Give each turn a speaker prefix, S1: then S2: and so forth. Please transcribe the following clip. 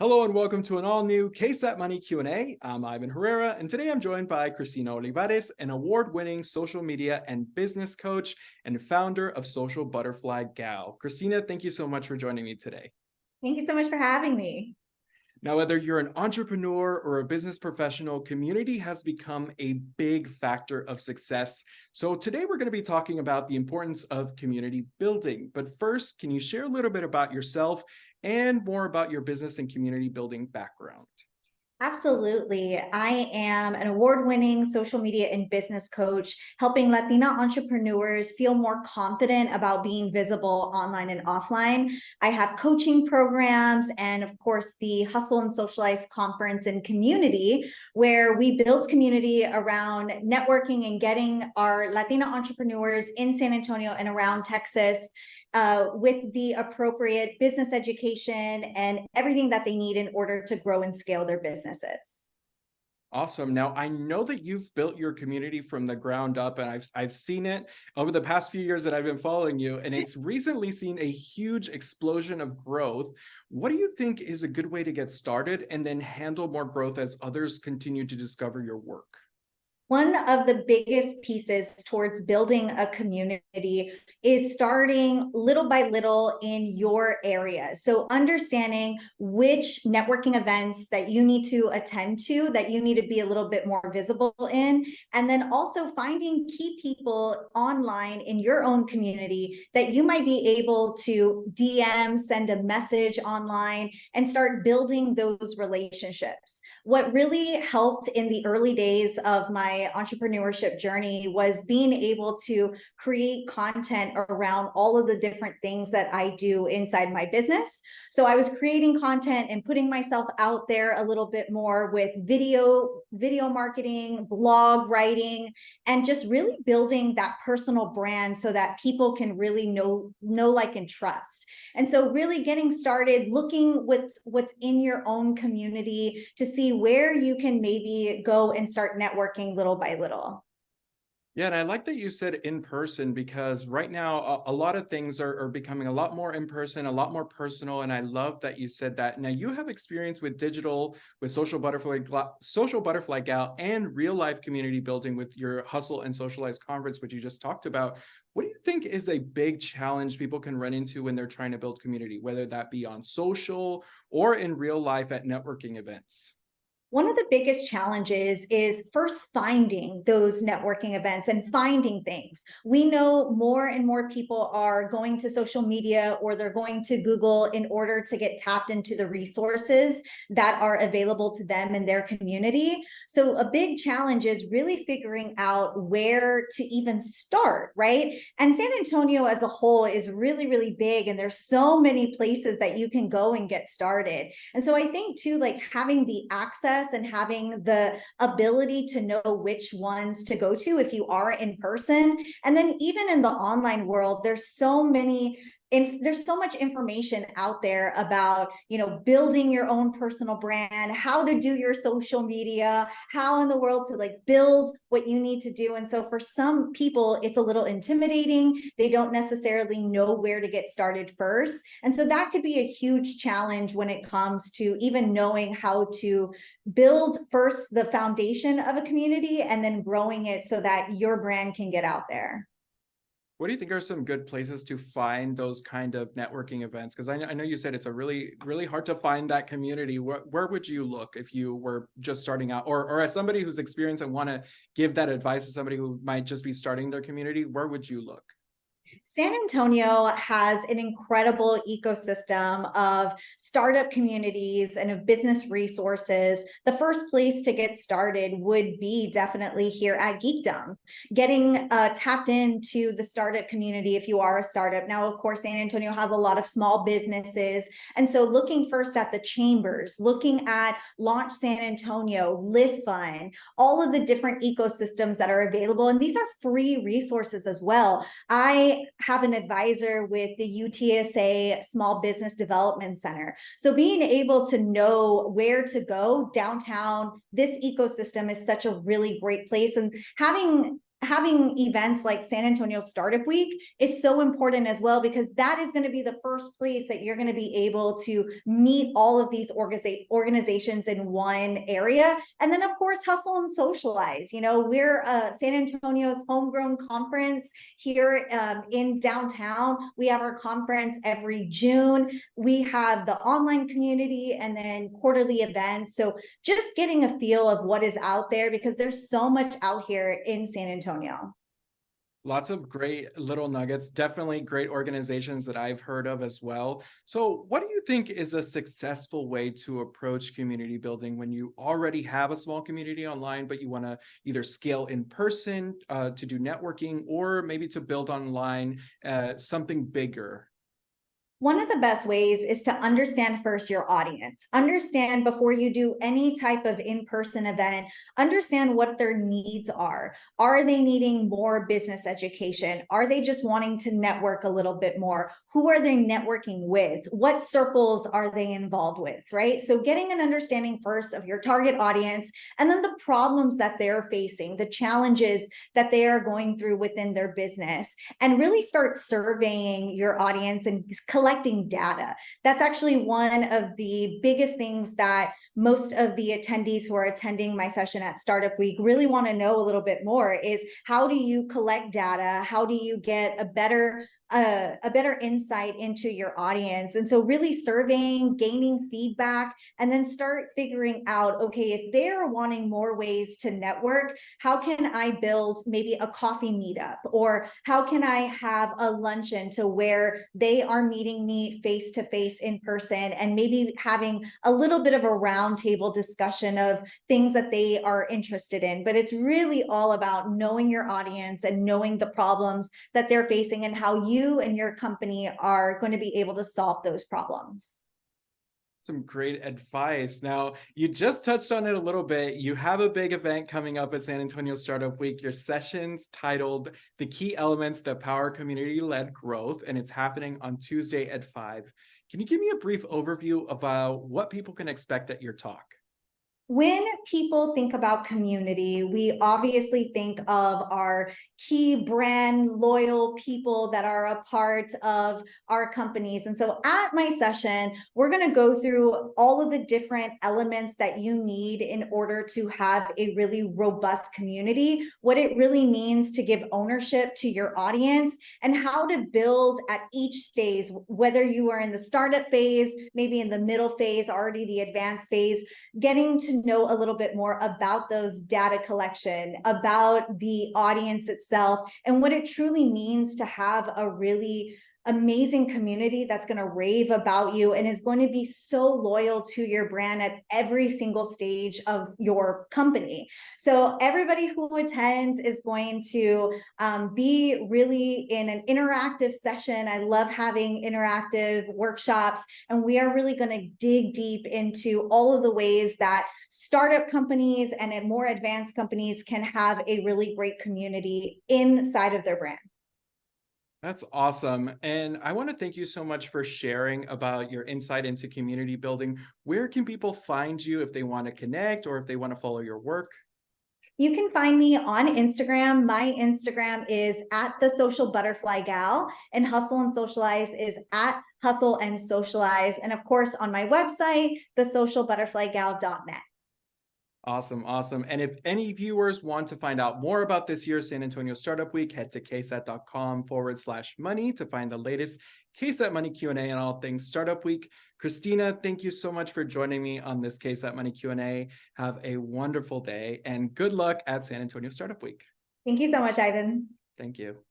S1: Hello and welcome to an all-new KSAT Money Q&A. I'm Ivan Herrera, and today I'm joined by Christina Olivarez, an award-winning social media and business coach and founder of Social Butterfly Gal. Christina, thank you so much for joining me today.
S2: Thank you so much for having me.
S1: Now, whether you're an entrepreneur or a business professional, community has become a big factor of success. So today we're going to be talking about the importance of community building. But first, can you share a little bit about yourself and more about your business and community building background?
S2: Absolutely. I am an award-winning social media and business coach, helping Latina entrepreneurs feel more confident about being visible online and offline. I have coaching programs and, of course, the Hustle and Socialize conference and community, where we build community around networking and getting our Latina entrepreneurs in San Antonio and around Texas with the appropriate business education and everything that they need in order to grow and scale their businesses.
S1: Awesome. Now, I know that you've built your community from the ground up, and I've seen it over the past few years that I've been following you, and it's recently seen a huge explosion of growth. What do you think is a good way to get started and then handle more growth as others continue to discover your work?
S2: One of the biggest pieces towards building a community is starting little by little in your area. So understanding which networking events that you need to attend to, that you need to be a little bit more visible in, and then also finding key people online in your own community that you might be able to DM, send a message online, and start building those relationships. What really helped in the early days of my entrepreneurship journey was being able to create content around all of the different things that I do inside my business. So I was creating content and putting myself out there a little bit more with video marketing, blog writing, and just really building that personal brand so that people can really know, like, and trust. And so really getting started, looking what's in your own community to see where you can maybe go and start networking little by little.
S1: Yeah, and I like that you said in person, because right now a lot of things are becoming a lot more in person, a lot more personal, and I love that you said that. Now you have experience with digital, with Social Butterfly Gal, and real life community building with your Hustle and Socialize conference, which you just talked about. What do you think is a big challenge people can run into when they're trying to build community, whether that be on social or in real life at networking events?
S2: One of the biggest challenges is first finding those networking events and finding things. We know more and more people are going to social media or they're going to Google in order to get tapped into the resources that are available to them in their community. So a big challenge is really figuring out where to even start, right? And San Antonio as a whole is really, really big, and there's so many places that you can go and get started. And so I think too, like having the access and having the ability to know which ones to go to if you are in person. And then even in the online world, there's so much information out there about, building your own personal brand, how to do your social media, how in the world to like build what you need to do. And so for some people, it's a little intimidating. They don't necessarily know where to get started first. And so that could be a huge challenge when it comes to even knowing how to build first the foundation of a community and then growing it so that your brand can get out there.
S1: What do you think are some good places to find those kind of networking events? Because I know you said it's a really, really hard to find that community. Where would you look if you were just starting out, or as somebody who's experienced and want to give that advice to somebody who might just be starting their community, where would you look?
S2: San Antonio has an incredible ecosystem of startup communities and of business resources. The first place to get started would be definitely here at Geekdom, getting tapped into the startup community if you are a startup. Now, of course, San Antonio has a lot of small businesses. And so looking first at the chambers, looking at Launch San Antonio, Live Fun, all of the different ecosystems that are available. And these are free resources as well. I have an advisor with the UTSA Small Business Development Center. So being able to know where to go downtown, this ecosystem is such a really great place. And having having events like San Antonio Startup Week is so important as well, because that is going to be the first place that you're going to be able to meet all of these organizations in one area. And then, of course, hustle and socialize. You know, we're San Antonio's homegrown conference here in downtown. We have our conference every June. We have the online community and then quarterly events. So just getting a feel of what is out there, because there's so much out here in San Antonio.
S1: Lots of great little nuggets, definitely great organizations that I've heard of as well. So, what do you think is a successful way to approach community building when you already have a small community online, but you want to either scale in person to do networking, or maybe to build online something bigger?
S2: One of the best ways is to understand first your audience. Understand before you do any type of in-person event, understand what their needs are. Are they needing more business education? Are they just wanting to network a little bit more? Who are they networking with? What circles are they involved with, right? So getting an understanding first of your target audience, and then the problems that they're facing, the challenges that they are going through within their business, and really start surveying your audience and collecting data. That's actually one of the biggest things that most of the attendees who are attending my session at Startup Week really want to know a little bit more is, how do you collect data? How do you get a better insight into your audience? And so really surveying, gaining feedback, and then start figuring out, okay, if they're wanting more ways to network, how can I build maybe a coffee meetup? Or how can I have a luncheon to where they are meeting me face to face in person, and maybe having a little bit of a roundtable discussion of things that they are interested in. But it's really all about knowing your audience and knowing the problems that they're facing, and how you and your company are going to be able to solve those problems.
S1: Some great advice. Now, you just touched on it a little bit. You have a big event coming up at San Antonio Startup Week. Your session's titled The Key Elements That Power Community-Led Growth, and it's happening on Tuesday at 5. Can you give me a brief overview about what people can expect at your talk?
S2: When people think about community, we obviously think of our key brand loyal people that are a part of our companies. And so at my session, we're going to go through all of the different elements that you need in order to have a really robust community, what it really means to give ownership to your audience, and how to build at each stage, whether you are in the startup phase, maybe in the middle phase, already the advanced phase, getting to know a little bit more about those data collection, about the audience itself, and what it truly means to have a really amazing community that's going to rave about you and is going to be so loyal to your brand at every single stage of your company. So everybody who attends is going to be really in an interactive session. I love having interactive workshops, and we are really going to dig deep into all of the ways that startup companies and more advanced companies can have a really great community inside of their brand.
S1: That's awesome. And I want to thank you so much for sharing about your insight into community building. Where can people find you if they want to connect or if they want to follow your work?
S2: You can find me on Instagram. My Instagram is at the Social Butterfly Gal, and Hustle and Socialize is at Hustle and Socialize. And of course, on my website, thesocialbutterflygal.net.
S1: Awesome, awesome. And if any viewers want to find out more about this year's San Antonio Startup Week, head to ksat.com/money to find the latest KSAT Money Q&A and all things Startup Week. Christina, thank you so much for joining me on this KSAT Money Q&A. Have a wonderful day and good luck at San Antonio Startup Week.
S2: Thank you so much, Ivan.
S1: Thank you.